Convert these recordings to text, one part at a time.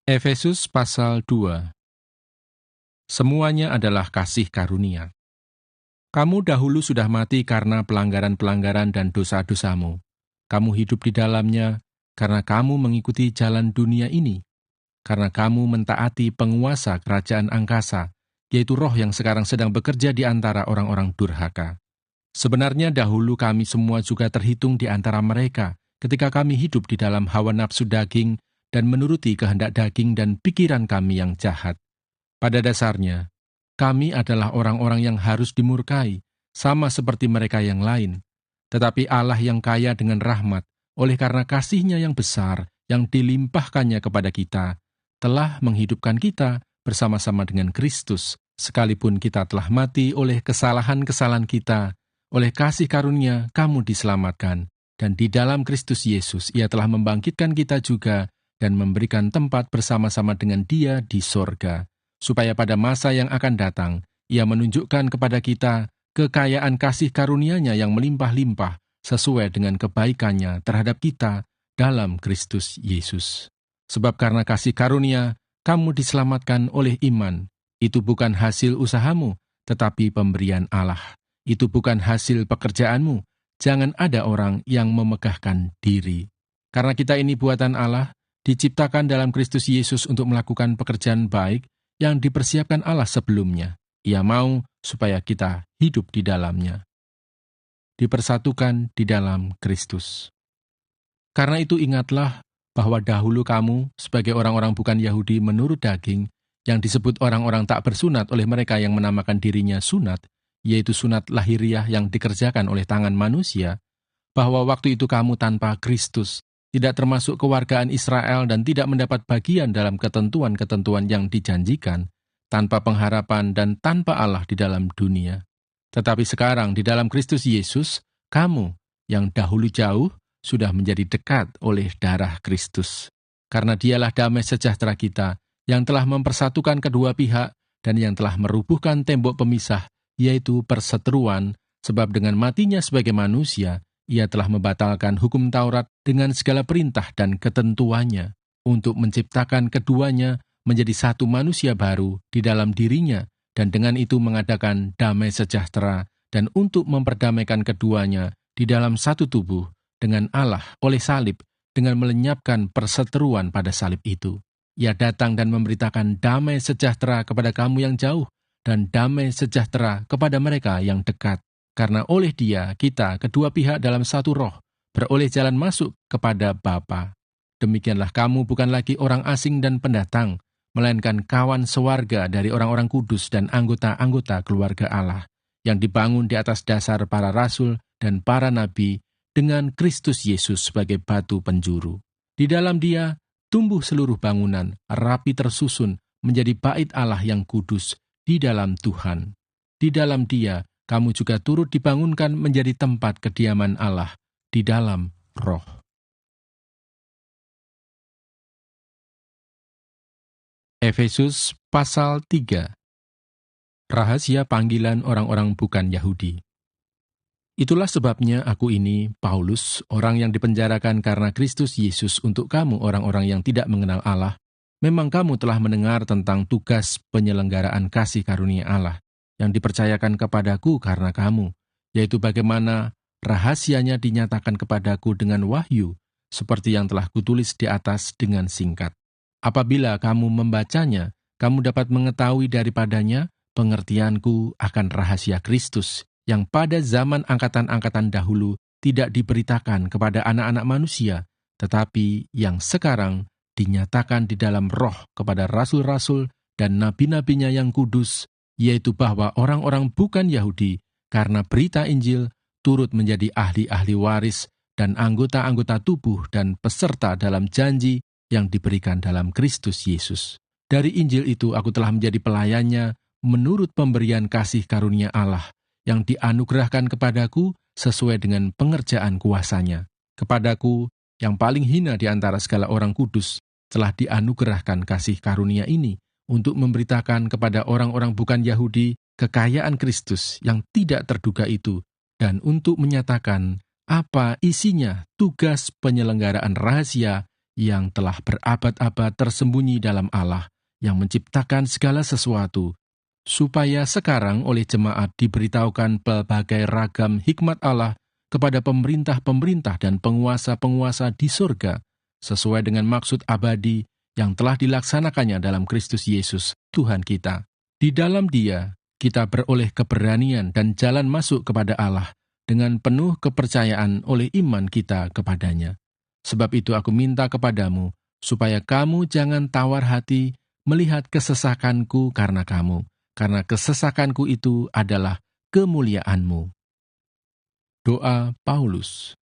Efesus pasal 2. Semuanya adalah kasih karunia. Kamu dahulu sudah mati karena pelanggaran-pelanggaran dan dosa-dosamu. Kamu hidup di dalamnya karena kamu mengikuti jalan dunia ini, karena kamu mentaati penguasa kerajaan angkasa, yaitu roh yang sekarang sedang bekerja di antara orang-orang durhaka. Sebenarnya dahulu kami semua juga terhitung di antara mereka ketika kami hidup di dalam hawa nafsu daging dan menuruti kehendak daging dan pikiran kami yang jahat. Pada dasarnya, kami adalah orang-orang yang harus dimurkai, sama seperti mereka yang lain. Tetapi Allah yang kaya dengan rahmat, oleh karena kasih-Nya yang besar, yang dilimpahkannya kepada kita, telah menghidupkan kita bersama-sama dengan Kristus, sekalipun kita telah mati oleh kesalahan-kesalahan kita. Oleh kasih karunia, kamu diselamatkan, dan di dalam Kristus Yesus, Ia telah membangkitkan kita juga dan memberikan tempat bersama-sama dengan Dia di sorga, supaya pada masa yang akan datang, Ia menunjukkan kepada kita kekayaan kasih karunia-Nya yang melimpah-limpah sesuai dengan kebaikan-Nya terhadap kita dalam Kristus Yesus. Sebab karena kasih karunia, kamu diselamatkan oleh iman. Itu bukan hasil usahamu, tetapi pemberian Allah. Itu bukan hasil pekerjaanmu. Jangan ada orang yang memegahkan diri. Karena kita ini buatan Allah, diciptakan dalam Kristus Yesus untuk melakukan pekerjaan baik yang dipersiapkan Allah sebelumnya. Ia mau supaya kita hidup di dalamnya. Dipersatukan di dalam Kristus. Karena itu ingatlah bahwa dahulu kamu sebagai orang-orang bukan Yahudi menurut daging, yang disebut orang-orang tak bersunat oleh mereka yang menamakan dirinya sunat, yaitu sunat lahiriah yang dikerjakan oleh tangan manusia, bahwa waktu itu kamu tanpa Kristus, tidak termasuk kewargaan Israel dan tidak mendapat bagian dalam ketentuan-ketentuan yang dijanjikan, tanpa pengharapan dan tanpa Allah di dalam dunia. Tetapi sekarang di dalam Kristus Yesus, kamu yang dahulu jauh sudah menjadi dekat oleh darah Kristus. Karena Dialah damai sejahtera kita, yang telah mempersatukan kedua pihak dan yang telah merubuhkan tembok pemisah, yaitu perseteruan, sebab dengan matinya sebagai manusia, Ia telah membatalkan hukum Taurat dengan segala perintah dan ketentuannya, untuk menciptakan keduanya menjadi satu manusia baru di dalam dirinya, dan dengan itu mengadakan damai sejahtera, dan untuk memperdamaikan keduanya di dalam satu tubuh dengan Allah oleh salib, dengan melenyapkan perseteruan pada salib itu. Ia datang dan memberitakan damai sejahtera kepada kamu yang jauh, dan damai sejahtera kepada mereka yang dekat. Karena oleh Dia, kita, kedua pihak dalam satu roh, beroleh jalan masuk kepada Bapa. Demikianlah kamu bukan lagi orang asing dan pendatang, melainkan kawan sewarga dari orang-orang kudus dan anggota-anggota keluarga Allah, yang dibangun di atas dasar para rasul dan para nabi, dengan Kristus Yesus sebagai batu penjuru. Di dalam Dia, tumbuh seluruh bangunan, rapi tersusun, menjadi bait Allah yang kudus di dalam Tuhan. Di dalam Dia, kamu juga turut dibangunkan menjadi tempat kediaman Allah di dalam Roh. Efesus pasal 3. Rahasia panggilan orang-orang bukan Yahudi. Itulah sebabnya aku ini, Paulus, orang yang dipenjarakan karena Kristus Yesus untuk kamu orang-orang yang tidak mengenal Allah. Memang kamu telah mendengar tentang tugas penyelenggaraan kasih karunia Allah yang dipercayakan kepadaku karena kamu, yaitu bagaimana rahasianya dinyatakan kepadaku dengan wahyu, seperti yang telah kutulis di atas dengan singkat. Apabila kamu membacanya, kamu dapat mengetahui daripadanya pengertianku akan rahasia Kristus, yang pada zaman angkatan-angkatan dahulu tidak diberitakan kepada anak-anak manusia, tetapi yang sekarang dinyatakan di dalam Roh kepada rasul-rasul dan nabi-nabinya yang kudus, yaitu bahwa orang-orang bukan Yahudi, karena berita Injil, turut menjadi ahli-ahli waris dan anggota-anggota tubuh dan peserta dalam janji yang diberikan dalam Kristus Yesus. Dari Injil itu aku telah menjadi pelayannya menurut pemberian kasih karunia Allah, yang dianugerahkan kepadaku sesuai dengan pengerjaan kuasa-Nya. Kepadaku, yang paling hina di antara segala orang kudus, telah dianugerahkan kasih karunia ini, untuk memberitakan kepada orang-orang bukan Yahudi kekayaan Kristus yang tidak terduga itu, dan untuk menyatakan apa isinya tugas penyelenggaraan rahasia yang telah berabad-abad tersembunyi dalam Allah yang menciptakan segala sesuatu, supaya sekarang oleh jemaat diberitahukan pelbagai ragam hikmat Allah kepada pemerintah-pemerintah dan penguasa-penguasa di surga, sesuai dengan maksud abadi yang telah dilaksanakannya dalam Kristus Yesus, Tuhan kita. Di dalam Dia, kita beroleh keberanian dan jalan masuk kepada Allah dengan penuh kepercayaan oleh iman kita kepadanya. Sebab itu aku minta kepadamu, supaya kamu jangan tawar hati melihat kesesakanku karena kamu, karena kesesakanku itu adalah kemuliaanmu. Doa Paulus.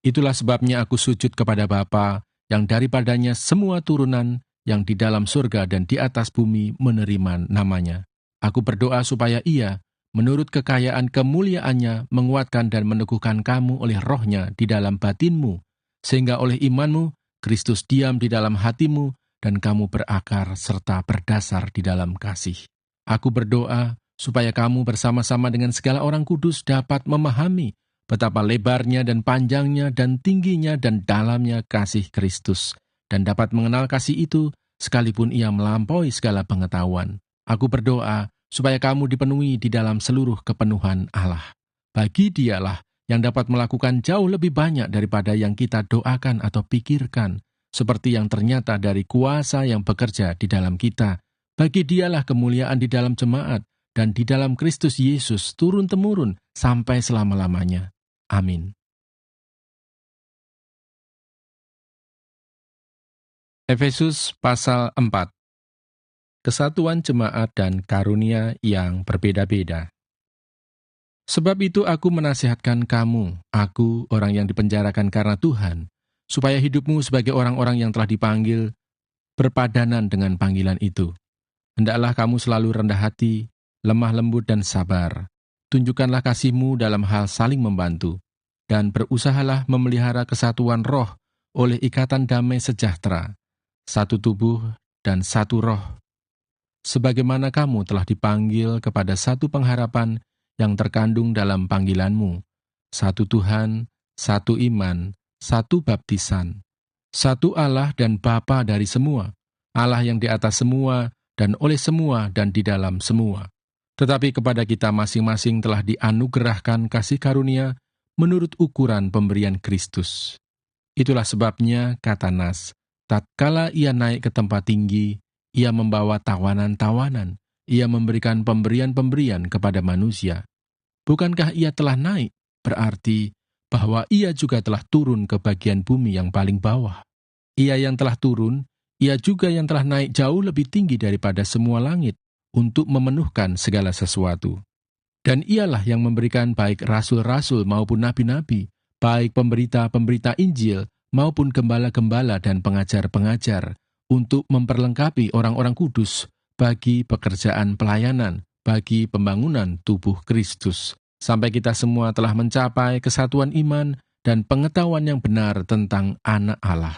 Itulah sebabnya aku sujud kepada Bapa, yang daripadanya semua turunan yang di dalam surga dan di atas bumi menerima namanya. Aku berdoa supaya Ia, menurut kekayaan kemuliaannya, menguatkan dan meneguhkan kamu oleh rohnya di dalam batinmu, sehingga oleh imanmu, Kristus diam di dalam hatimu, dan kamu berakar serta berdasar di dalam kasih. Aku berdoa supaya kamu bersama-sama dengan segala orang kudus dapat memahami betapa lebarnya dan panjangnya dan tingginya dan dalamnya kasih Kristus, dan dapat mengenal kasih itu sekalipun ia melampaui segala pengetahuan. Aku berdoa supaya kamu dipenuhi di dalam seluruh kepenuhan Allah. Bagi Dialah yang dapat melakukan jauh lebih banyak daripada yang kita doakan atau pikirkan, seperti yang ternyata dari kuasa yang bekerja di dalam kita. Bagi Dialah kemuliaan di dalam jemaat dan di dalam Kristus Yesus turun-temurun sampai selama-lamanya. Amin. Efesus pasal 4. Kesatuan jemaat dan karunia yang berbeda-beda. Sebab itu aku menasihatkan kamu, aku orang yang dipenjarakan karena Tuhan, supaya hidupmu sebagai orang-orang yang telah dipanggil berpadanan dengan panggilan itu. Hendaklah kamu selalu rendah hati, lemah lembut dan sabar. Tunjukkanlah kasihmu dalam hal saling membantu, dan berusahalah memelihara kesatuan roh oleh ikatan damai sejahtera, satu tubuh dan satu roh. Sebagaimana kamu telah dipanggil kepada satu pengharapan yang terkandung dalam panggilanmu, satu Tuhan, satu iman, satu baptisan, satu Allah dan Bapa dari semua, Allah yang di atas semua dan oleh semua dan di dalam semua. Tetapi kepada kita masing-masing telah dianugerahkan kasih karunia menurut ukuran pemberian Kristus. Itulah sebabnya, kata Nas, tatkala ia naik ke tempat tinggi, ia membawa tawanan-tawanan, ia memberikan pemberian-pemberian kepada manusia. Bukankah ia telah naik, berarti bahwa ia juga telah turun ke bagian bumi yang paling bawah. Ia yang telah turun, ia juga yang telah naik jauh lebih tinggi daripada semua langit, untuk memenuhkan segala sesuatu. Dan ialah yang memberikan baik rasul-rasul maupun nabi-nabi, baik pemberita-pemberita Injil maupun gembala-gembala dan pengajar-pengajar, untuk memperlengkapi orang-orang kudus bagi pekerjaan pelayanan, bagi pembangunan tubuh Kristus, sampai kita semua telah mencapai kesatuan iman dan pengetahuan yang benar tentang anak Allah,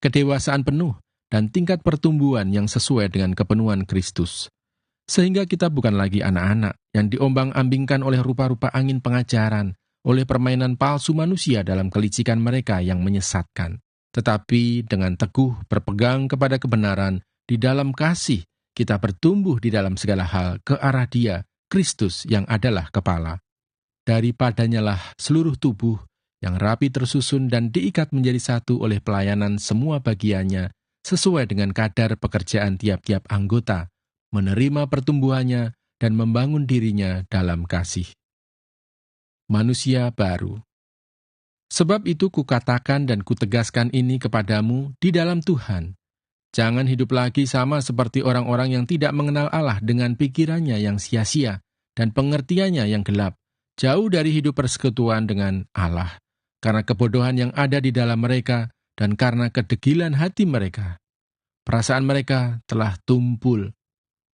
kedewasaan penuh dan tingkat pertumbuhan yang sesuai dengan kepenuhan Kristus. Sehingga kita bukan lagi anak-anak yang diombang-ambingkan oleh rupa-rupa angin pengajaran, oleh permainan palsu manusia dalam kelicikan mereka yang menyesatkan. Tetapi dengan teguh berpegang kepada kebenaran, di dalam kasih, kita bertumbuh di dalam segala hal ke arah Dia, Kristus yang adalah kepala. Daripadanyalah seluruh tubuh yang rapi tersusun dan diikat menjadi satu oleh pelayanan semua bagiannya, sesuai dengan kadar pekerjaan tiap-tiap anggota, menerima pertumbuhannya dan membangun dirinya dalam kasih. Manusia baru. Sebab itu kukatakan dan kutegaskan ini kepadamu di dalam Tuhan. Jangan hidup lagi sama seperti orang-orang yang tidak mengenal Allah dengan pikirannya yang sia-sia dan pengertiannya yang gelap, jauh dari hidup persekutuan dengan Allah, karena kebodohan yang ada di dalam mereka dan karena kedegilan hati mereka. Perasaan mereka telah tumpul,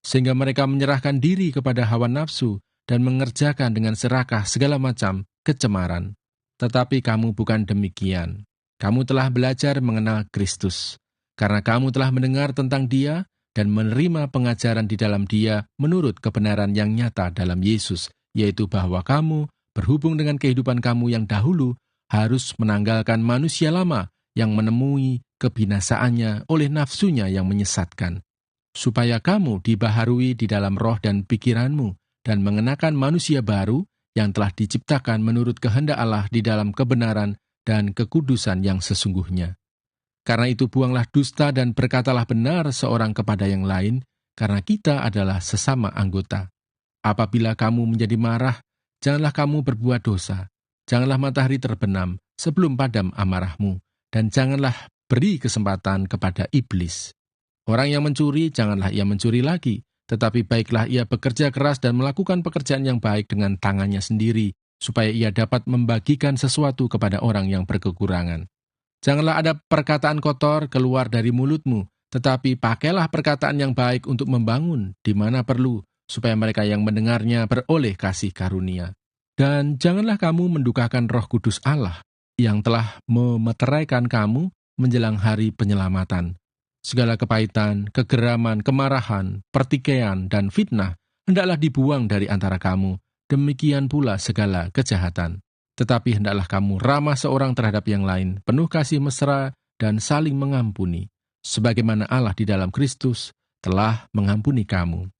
sehingga mereka menyerahkan diri kepada hawa nafsu dan mengerjakan dengan serakah segala macam kecemaran. Tetapi kamu bukan demikian. Kamu telah belajar mengenal Kristus, karena kamu telah mendengar tentang Dia dan menerima pengajaran di dalam Dia menurut kebenaran yang nyata dalam Yesus, yaitu bahwa kamu, berhubung dengan kehidupan kamu yang dahulu, harus menanggalkan manusia lama yang menemui kebinasaannya oleh nafsunya yang menyesatkan, supaya kamu dibaharui di dalam roh dan pikiranmu, dan mengenakan manusia baru yang telah diciptakan menurut kehendak Allah di dalam kebenaran dan kekudusan yang sesungguhnya. Karena itu buanglah dusta dan berkatalah benar seorang kepada yang lain, karena kita adalah sesama anggota. Apabila kamu menjadi marah, janganlah kamu berbuat dosa. Janganlah matahari terbenam sebelum padam amarahmu, dan janganlah beri kesempatan kepada iblis. Orang yang mencuri, janganlah ia mencuri lagi, tetapi baiklah ia bekerja keras dan melakukan pekerjaan yang baik dengan tangannya sendiri, supaya ia dapat membagikan sesuatu kepada orang yang berkekurangan. Janganlah ada perkataan kotor keluar dari mulutmu, tetapi pakailah perkataan yang baik untuk membangun di mana perlu, supaya mereka yang mendengarnya beroleh kasih karunia. Dan janganlah kamu mendukakan Roh Kudus Allah, yang telah memeteraikan kamu menjelang hari penyelamatan. Segala kepahitan, kegeraman, kemarahan, pertikaian, dan fitnah hendaklah dibuang dari antara kamu, demikian pula segala kejahatan. Tetapi hendaklah kamu ramah seorang terhadap yang lain, penuh kasih mesra dan saling mengampuni, sebagaimana Allah di dalam Kristus telah mengampuni kamu.